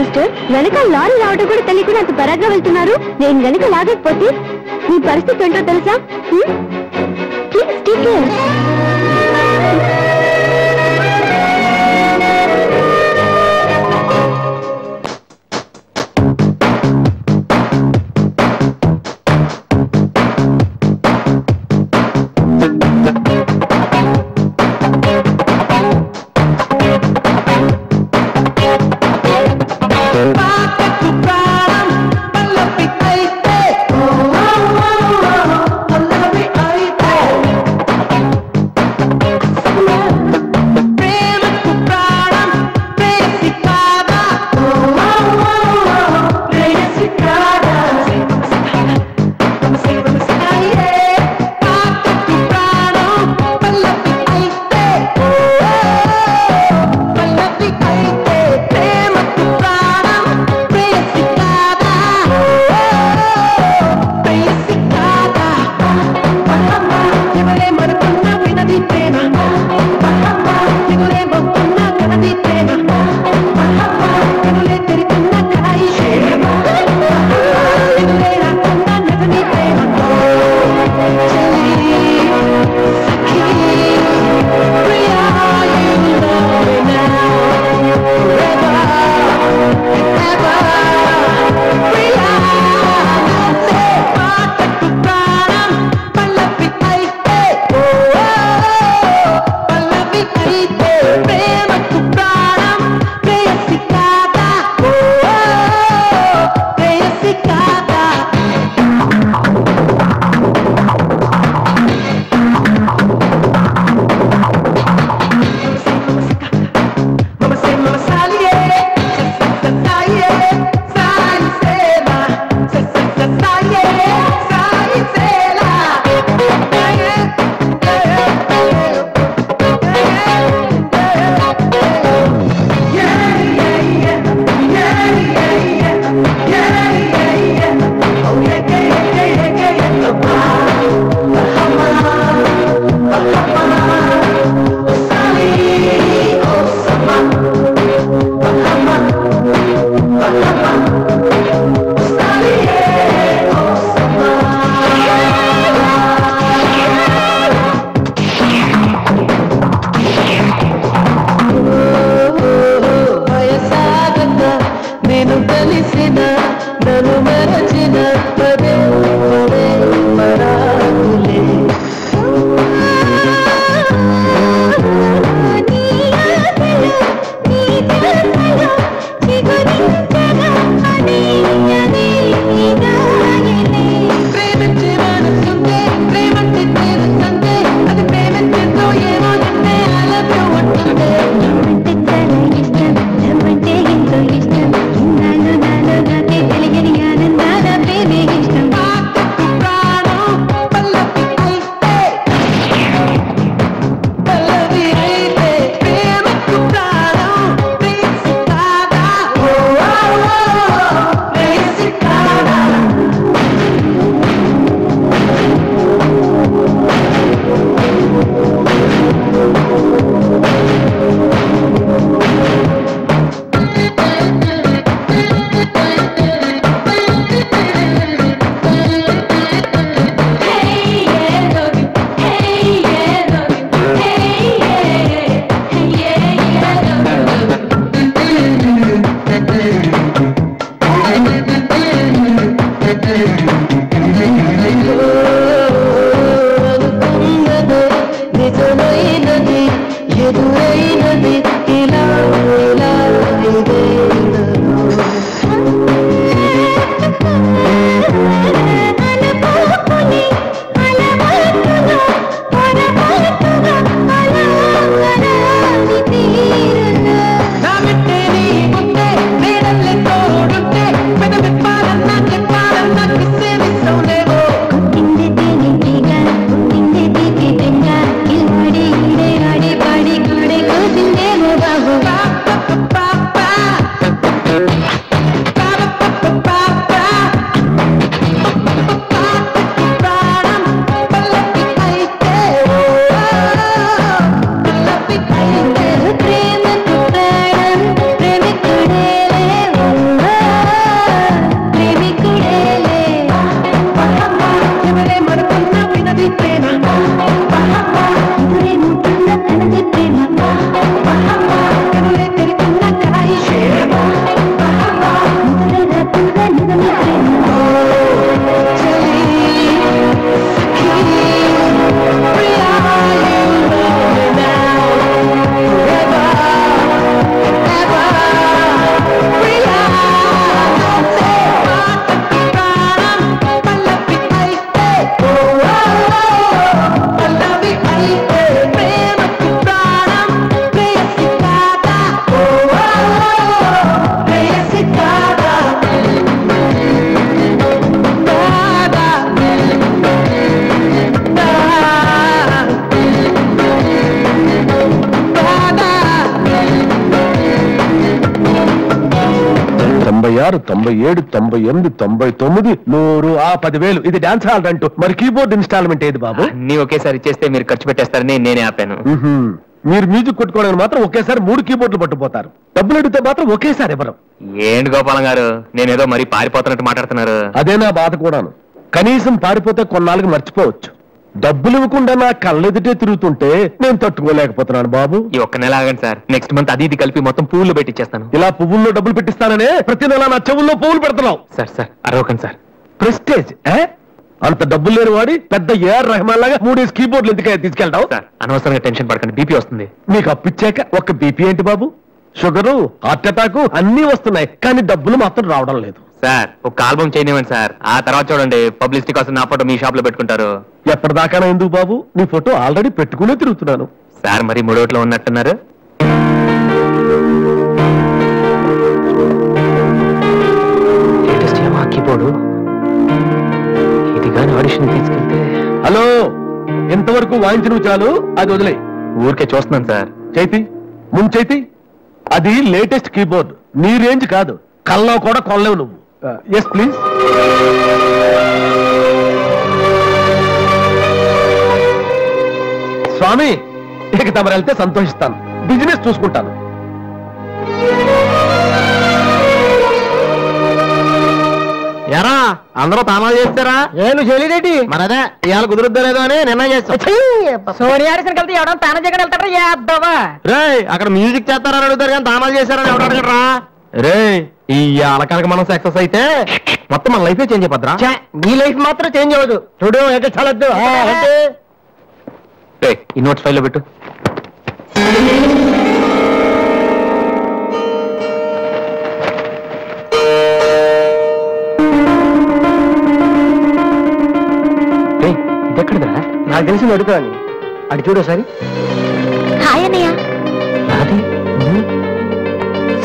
Mister, వెనక lorry రావడం కూడా తెలియకుండా అంత పరాగ్గా వెళ్తున్నారు. నేను వెనక లాగకపోతే మీ పరిస్థితి ఏంటో తెలుసా? Please take care. 96, 97, 98, 99, 100, 10,000. ఇది డాన్స్ హాల్ అంటూ. మరి కీబోర్డ్ ఇన్స్టాల్మెంట్ ఏది బాబు? అన్ని ఒకేసారి ఇచ్చేస్తే మీరు ఖర్చు పెట్టేస్తారని నేనే ఆపాను. మీరు మ్యూజిక్ కొట్టుకోవడానికి మాత్రం ఒకేసారి 3 కీబోర్డులు పట్టుకుపోతారు. డబ్బులు అడిగితే మాత్రం ఒకేసారి ఇవ్వరు. ఏంటి గోపాలం గారు, నేనేదో మరీ పారిపోతున్నట్టు మాట్లాడుతున్నారు. అదే నా బాధ కూడాను. కనీసం పారిపోతే కొన్నాళ్ళకి మర్చిపోవచ్చు. డబ్బులు ఇవ్వకుండా నా కళ్ళెదుటే తిరుగుతుంటే నేను తట్టుకోలేకపోతున్నాను బాబు. ఈ ఒక్క నెల ఆగండి సార్, నెక్స్ట్ మంత్ అది ఇది కలిపి మొత్తం పువ్వులు పెట్టిచ్చేస్తాను. ఇలా పువ్వుల్లో డబ్బులు పెట్టిస్తాననే ప్రతి నెల నా చెవుల్లో పువ్వులు పెడుతున్నావు. Sir అరవకండి sir. ప్రెస్టేజ్ అంత డబ్బులు లేని వాడి పెద్ద ఏఆర్ రెహమాన్ లాగా 3 కీబోర్డులు ఎందుకైనా తీసుకెళ్తావు? సార్ అనవసరంగా టెన్షన్ పడకండి, బీపీ వస్తుంది. నీకు అప్పిచ్చాక ఒక్క బీపీ ఏంటి బాబు? షుగరు, హార్ట్ అటాక్ అన్నీ వస్తున్నాయి, కానీ డబ్బులు మాత్రం రావడం లేదు. సార్ ఒక ఆల్బమ్ చేయనివ్వండి సార్, ఆ తర్వాత చూడండి పబ్లిసిటీ కోసం నా ఫోటో మీ షాప్ లో పెట్టుకుంటారు. ఎప్పటిదాకా ఎందుకు బాబు? నీ ఫోటో ఆల్రెడీ పెట్టుకునే తిరుగుతున్నాను. సార్ మరి మూడోట్లో ఉన్నట్టున్నారు. కీబోర్డు ఇది కానీ ఆడిషన్ తీసుకెళ్తే. హలో, ఎంతవరకు వాయించిన చాలు, అది వదిలే. ఊరికే చూస్తున్నాను సార్. చైతి ముందు చైతి, అది లేటెస్ట్ కీబోర్డ్, నీ రేంజ్ కాదు. కల్లో కూడా కొనలేవు నువ్వు. Yes please. స్వామి, ఇక తమరు వెళ్తే సంతోషిస్తాను. బిజినెస్ చూసుకుంటాను. ఎరా అందరూ తానాలు చేస్తారా? నేను చేయలేదేంటి? మరి అదే ఇవాళ కుదురుద్దో లేదో అని నిర్ణయం చేస్తాం. సోనియా ఆడిషన్ కలిసి ఎవడం తాన జగన్ వెళ్తారా? యాదవా రే, అక్కడ మ్యూజిక్ చేస్తారని అడుగుతారు కానీ తానాలు చేశారని ఎవరు అడగరా? రే, ఈ కనుక మనం సక్సెస్ అయితే మొత్తం మన లైఫే చేంజ్ అయిపోద్రా. నీ లైఫ్ మాత్రం చేంజ్ అవ్వదు. చూడు ఎక్కడ చాలద్దు. ఈ నోట్స్ ఫైల్లో పెట్టు. ఇదెక్కడదా? నాకు తెలిసి అడుగుతాను. అటు చూడు ఒకసారి. హాయ్ అన్నయ్య.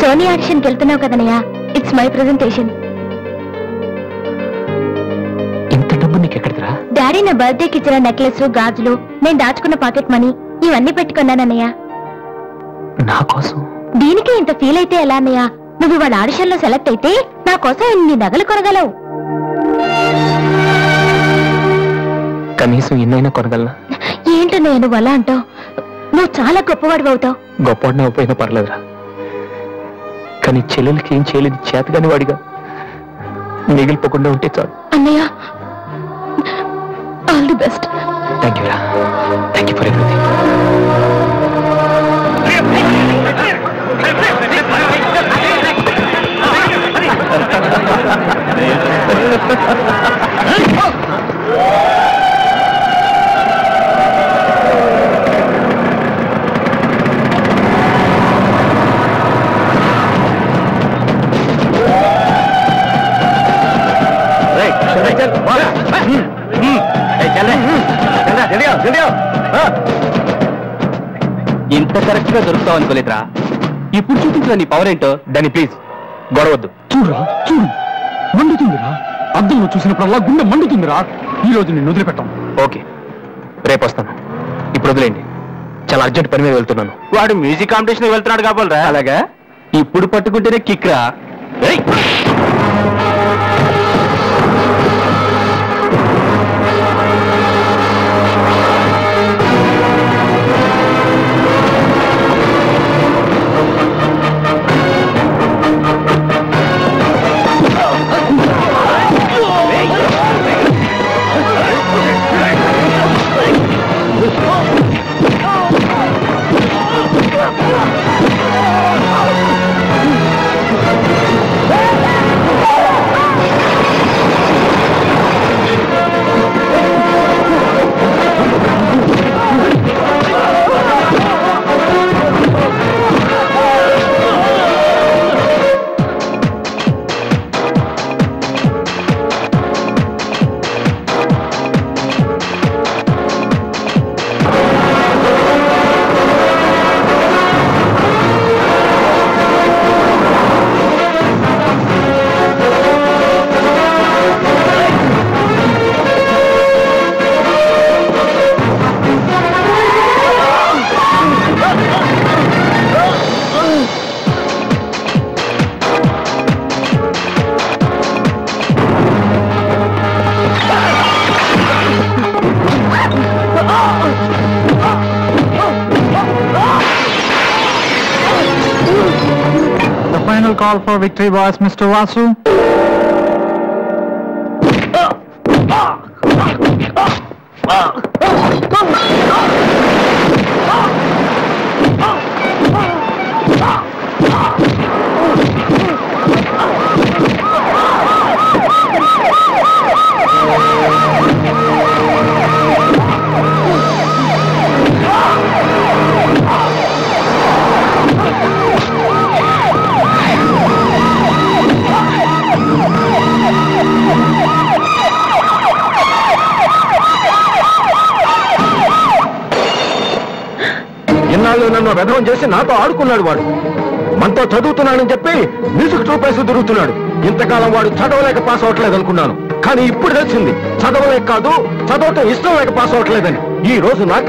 సోనియా ఆడిషన్కి వెళ్తున్నావు కదన్నయ్య, ఇట్స్ మై ప్రెజెంటేషన్. ఇంత డబ్బు నీకు ఎక్కడరా? డాడీ నా బర్త్డేకి ఇచ్చిన నెక్లెస్, గాజులు, నేను దాచుకున్న పాకెట్ మనీ ఇవన్నీ పెట్టుకున్నానన్నయ్య. నా కోసం? దీనికి ఇంత ఫీల్ అయితే ఎలా అన్నయ్య? నువ్వు ఇవాళ ఆడిషన్ లో సెలెక్ట్ అయితే నా కోసం ఇన్ని నగలు కొనగలవు. కనీసం ఎన్నైనా కొనగలనా? ఏంటన్నయ్య నువ్వు అలా అంటావు? నువ్వు చాలా గొప్పవాడివి అవుతావు. గొప్పవాడిని అయిపోయినా పర్లేదురా, కానీ చెల్లెలకి ఏం చేయలేదు చేతగాని వాడిగా మిగిలిపోకుండా ఉంటే చాలు. అన్నయ్య, all the best. Thank you రా, థ్యాంక్ యూ ఫర్ ఎవ్రీథింగ్. ఇంత కరెక్ట్ గా దొరుకుతావు అనుకోలేదురా. ఇప్పుడు చూపించరా నీ పవర్ ఏంటో. దాన్ని ప్లీజ్ గొడవద్దు. చూడరా, చూడు, మండుతుందిరా. అద్దంలో చూసినప్పుడల్లా గుండె మండుతుందిరా. ఈ రోజు నిన్ను వదిలిపెట్టాం. ఓకే, రేపు వస్తాను. ఇప్పుడు వదిలేండి, చాలా అర్జెంట్ పని మీద వెళ్తున్నాను. వాడు మ్యూజిక్ కాంపిటీషన్ వెళ్తున్నాడు కాబోలరా. అలాగా? ఇప్పుడు పట్టుకుంటేనే కిక్ రా. final call for victory was Mr. Vasu. ఇన్నాళ్ళు నన్ను వెధవం చేసి నాతో ఆడుకున్నాడు వాడు. మనతో చదువుతున్నాడని చెప్పి మ్యూజిక్ చూపేసి తిరుగుతున్నాడు. ఇంతకాలం వాడు చదవలేక పాస్ అవట్లేదు అనుకున్నాను, కానీ ఇప్పుడు తెలిసింది చదవలేక కాదు, చదవటం ఇష్టం లేక పాస్ అవట్లేదని. ఈ రోజు నాకు